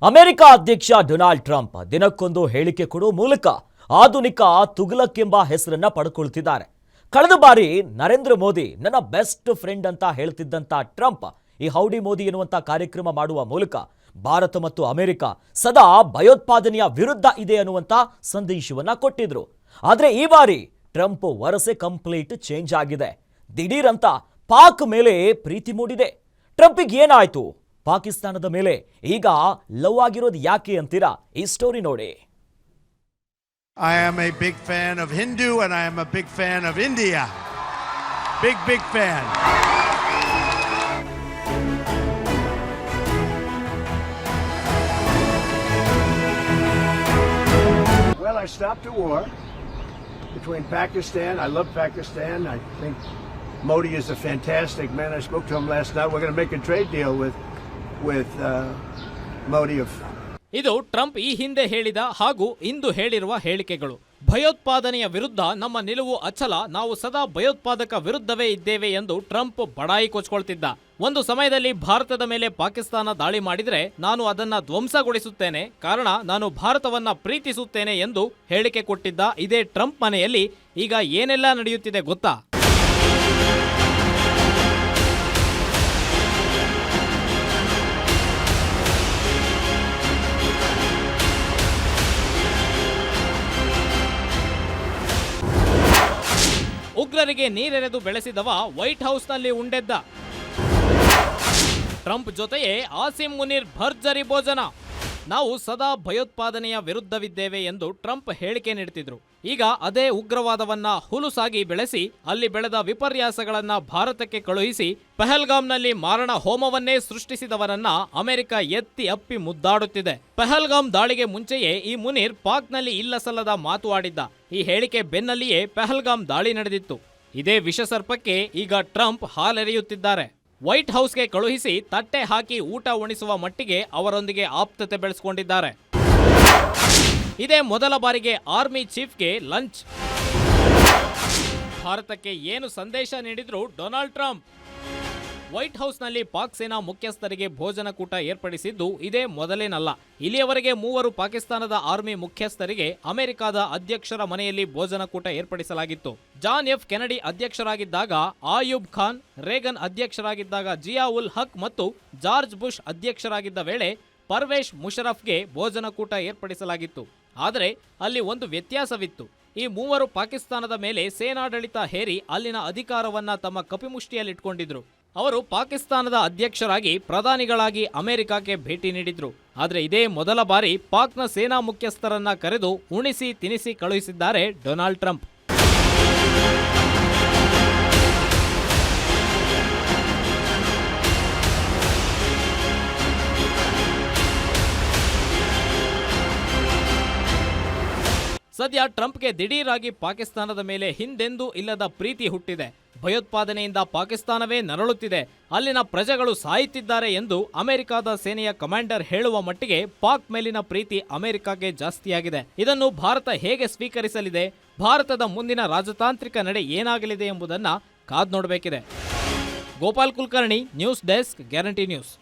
America ಅಧ್ಯಕ್ಷ Donald Trump ದಿನಕ್ಕೊಂದು ಹೇಳಿಕೆ ಕೊಡುವ ಮೂಲಕ ಆಧುನಿಕ ತುಘಲಕ್ ಎಂಬ ಹೆಸರನ್ನ ಪಡೆದುಕೊಳ್ಳುತ್ತಿದ್ದಾರೆ. ಕಳೆದ ಬಾರಿ ನರೇಂದ್ರ ಮೋದಿ ನನ್ನ ಬೆಸ್ಟ್ ಫ್ರೆಂಡ್ ಅಂತ ಹೇಳ್ತಿದ್ದಂತ ಟ್ರಂಪ್ ಈ ಹೌಡಿ ಮೋದಿ ಎನ್ನುವಂತ ಕಾರ್ಯಕ್ರಮ ಮಾಡುವ ಮೂಲಕ ಭಾರತ ಮತ್ತು ಅಮೆರಿಕ ಸದಾ ಭಯೋತ್ಪಾದನೆಯ ವಿರುದ್ಧ ಇದೆ ಅನ್ನುವಂತ ಸಂದೇಶವನ್ನ ಕೊಟ್ಟಿದ್ರು. ಆದ್ರೆ ಈ ಬಾರಿ ಟ್ರಂಪ್ ವರಸೆ ಕಂಪ್ಲೀಟ್ ಚೇಂಜ್ ಆಗಿದೆ. ದಿಢೀರಂತ ಪಾಕ್ ಮೇಲೆ ಪ್ರೀತಿ ಮೂಡಿದೆ. ಟ್ರಂಪಿಗೆ ಏನಾಯ್ತು? ಪಾಕಿಸ್ತಾನದ ಮೇಲೆ ಈಗ ಲವ್ ಆಗಿರೋದು ಯಾಕೆ ಅಂತೀರಾ? ಈ ಸ್ಟೋರಿ ನೋಡಿ. I am a big fan of Hindu and I am a big fan of India. Big fan. Well, I stopped a war between Pakistan. I love Pakistan. I think Modi is a fantastic man. I spoke to him last night. We're going to make a trade deal with Modi. ಇದು Trump ಈ ಹಿಂದೆ ಹೇಳಿದ ಹಾಗೂ ಇಂದು ಹೇಳಿರುವ ಹೇಳಿಕೆಗಳು. ಭಯೋತ್ಪಾದನೆಯ ವಿರುದ್ಧ ನಮ್ಮ ನಿಲುವು ಅಚಲ, ನಾವು ಸದಾ ಭಯೋತ್ಪಾದಕ ವಿರುದ್ಧವೇ ಇದ್ದೇವೆ ಎಂದು ಟ್ರಂಪ್ ಬಡಾಯಿ ಕೊಚ್ಕೊಳ್ತಿದ್ದ. ಒಂದು ಸಮಯದಲ್ಲಿ ಭಾರತದ ಮೇಲೆ ಪಾಕಿಸ್ತಾನ ದಾಳಿ ಮಾಡಿದರೆ ನಾನು ಅದನ್ನ ಧ್ವಂಸಗೊಳಿಸುತ್ತೇನೆ, ಕಾರಣ ನಾನು ಭಾರತವನ್ನ ಪ್ರೀತಿಸುತ್ತೇನೆ ಎಂದು ಹೇಳಿಕೆ ಕೊಟ್ಟಿದ್ದ ಇದೇ ಟ್ರಂಪ್ ಮನೆಯಲ್ಲಿ ಈಗ ಏನೆಲ್ಲ ನಡೆಯುತ್ತಿದೆ ಗೊತ್ತಾ? ಉಗ್ರರಿಗೆ ನೀರೆರೆದು ಬೆಳೆಸಿದವ ವೈಟ್ ಹೌಸ್ನಲ್ಲಿ ಉಂಡೆದ್ದ. ಟ್ರಂಪ್ ಜೊತೆಯೇ ಆಸಿಮ್ ಮುನೀರ್ ಭರ್ಜರಿ ಭೋಜನ. ನಾವು ಸದಾ ಭಯೋತ್ಪಾದನೆಯ ವಿರುದ್ಧವಿದ್ದೇವೆ ಎಂದು ಟ್ರಂಪ್ ಹೇಳಿಕೆ ನೀಡುತ್ತಿದ್ರು. ಈಗ ಅದೇ ಉಗ್ರವಾದವನ್ನ ಹುಲುಸಾಗಿ ಬೆಳೆಸಿ ಅಲ್ಲಿ ಬೆಳೆದ ವಿಪರ್ಯಾಸಗಳನ್ನ ಭಾರತಕ್ಕೆ ಕಳುಹಿಸಿ ಪಹಲ್ಗಾಮ್ನಲ್ಲಿ ಮಾರಣ ಹೋಮವನ್ನೇ ಸೃಷ್ಟಿಸಿದವರನ್ನ ಅಮೆರಿಕ ಎತ್ತಿ ಅಪ್ಪಿ ಮುದ್ದಾಡುತ್ತಿದೆ. ಪಹಲ್ಗಾಮ್ ದಾಳಿಗೆ ಮುಂಚೆಯೇ ಈ ಮುನೀರ್ ಪಾಕ್ನಲ್ಲಿ ಇಲ್ಲಸಲ್ಲದ ಮಾತು ಆಡಿದ್ದ. ಈ ಹೇಳಿಕೆ ಬೆನ್ನಲ್ಲಿಯೇ ಪಹಲ್ಗಾಮ್ ದಾಳಿ ನಡೆದಿತ್ತು. ಇದೇ ವಿಷಸರ್ಪಕ್ಕೆ ಈಗ ಟ್ರಂಪ್ ಹಾಲೆರೆಯುತ್ತಿದ್ದಾರೆ. ವೈಟ್ ಹೌಸ್ಗೆ ಕಳುಹಿಸಿ ತಟ್ಟೆ ಹಾಕಿ ಊಟ ಉಣಿಸುವ ಮಟ್ಟಿಗೆ ಅವರೊಂದಿಗೆ ಆಪ್ತತೆ ಬೆಳೆಸಿಕೊಂಡಿದ್ದಾರೆ. ಇದೇ ಮೊದಲ ಬಾರಿಗೆ ಆರ್ಮಿ ಚೀಫ್ಗೆ ಲಂಚ್. ಭಾರತಕ್ಕೆ ಏನು ಸಂದೇಶ ನೀಡಿದ್ರು ಡೊನಾಲ್ಡ್ ಟ್ರಂಪ್? ವೈಟ್ ಹೌಸ್ನಲ್ಲಿ ಪಾಕ್ ಸೇನಾ ಮುಖ್ಯಸ್ಥರಿಗೆ ಭೋಜನ ಕೂಟ ಏರ್ಪಡಿಸಿದ್ದು ಇದೇ ಮೊದಲೇನಲ್ಲ. ಇಲ್ಲಿಯವರೆಗೆ 3 ಪಾಕಿಸ್ತಾನದ ಆರ್ಮಿ ಮುಖ್ಯಸ್ಥರಿಗೆ ಅಮೆರಿಕದ ಅಧ್ಯಕ್ಷರ ಮನೆಯಲ್ಲಿ ಭೋಜನ ಕೂಟ ಏರ್ಪಡಿಸಲಾಗಿತ್ತು. ಜಾನ್ ಎಫ್ ಕೆನಡಿ ಅಧ್ಯಕ್ಷರಾಗಿದ್ದಾಗ ಆಯೂಬ್ ಖಾನ್, ರೇಗನ್ ಅಧ್ಯಕ್ಷರಾಗಿದ್ದಾಗ ಜಿಯಾ ಉಲ್ ಹಕ್ ಮತ್ತು ಜಾರ್ಜ್ ಬುಷ್ ಅಧ್ಯಕ್ಷರಾಗಿದ್ದ ವೇಳೆ ಪರ್ವೇಶ್ ಮುಷರಫ್ಗೆ ಭೋಜನ ಕೂಟ ಏರ್ಪಡಿಸಲಾಗಿತ್ತು. ಆದರೆ ಅಲ್ಲಿ ಒಂದು ವ್ಯತ್ಯಾಸವಿತ್ತು. ಈ 3 ಪಾಕಿಸ್ತಾನದ ಮೇಲೆ ಸೇನಾಡಳಿತ ಹೇರಿ ಅಲ್ಲಿನ ಅಧಿಕಾರವನ್ನ ತಮ್ಮ ಕಪಿಮುಷ್ಟಿಯಲ್ಲಿಟ್ಕೊಂಡಿದ್ರು. ಅವರು ಪಾಕಿಸ್ತಾನದ ಅಧ್ಯಕ್ಷರಾಗಿ ಪ್ರಧಾನಿಗಳಾಗಿ ಅಮೆರಿಕಕ್ಕೆ ಭೇಟಿ ನೀಡಿದ್ರು. ಆದರೆ ಇದೇ ಮೊದಲ ಬಾರಿ ಪಾಕ್ನ ಸೇನಾ ಮುಖ್ಯಸ್ಥರನ್ನ ಕರೆದು ಉಣಿಸಿ ತಿನಿಸಿ ಕಳುಹಿಸಿದ್ದಾರೆ ಡೊನಾಲ್ಡ್ ಟ್ರಂಪ್. ಸದ್ಯ ಟ್ರಂಪ್ಗೆ ದಿಢೀರಾಗಿ ಪಾಕಿಸ್ತಾನದ ಮೇಲೆ ಹಿಂದೆಂದೂ ಇಲ್ಲದ ಪ್ರೀತಿ ಹುಟ್ಟಿದೆ. ಭಯೋತ್ಪಾದನೆಯಿಂದ ಪಾಕಿಸ್ತಾನವೇ ನರಳುತ್ತಿದೆ, ಅಲ್ಲಿನ ಪ್ರಜೆಗಳು ಸಾಯುತ್ತಿದ್ದಾರೆ ಎಂದು ಅಮೆರಿಕದ ಸೇನೆಯ ಕಮಾಂಡರ್ ಹೇಳುವ ಮಟ್ಟಿಗೆ ಪಾಕ್ ಮೇಲಿನ ಪ್ರೀತಿ ಅಮೆರಿಕಕ್ಕೆ ಜಾಸ್ತಿಯಾಗಿದೆ. ಇದನ್ನು ಭಾರತ ಹೇಗೆ ಸ್ವೀಕರಿಸಲಿದೆ? ಭಾರತದ ಮುಂದಿನ ರಾಜತಾಂತ್ರಿಕ ನಡೆ ಏನಾಗಲಿದೆ ಎಂಬುದನ್ನು ಕಾದು ನೋಡಬೇಕಿದೆ. Gopal Kulkarni, news desk, Guarantee news.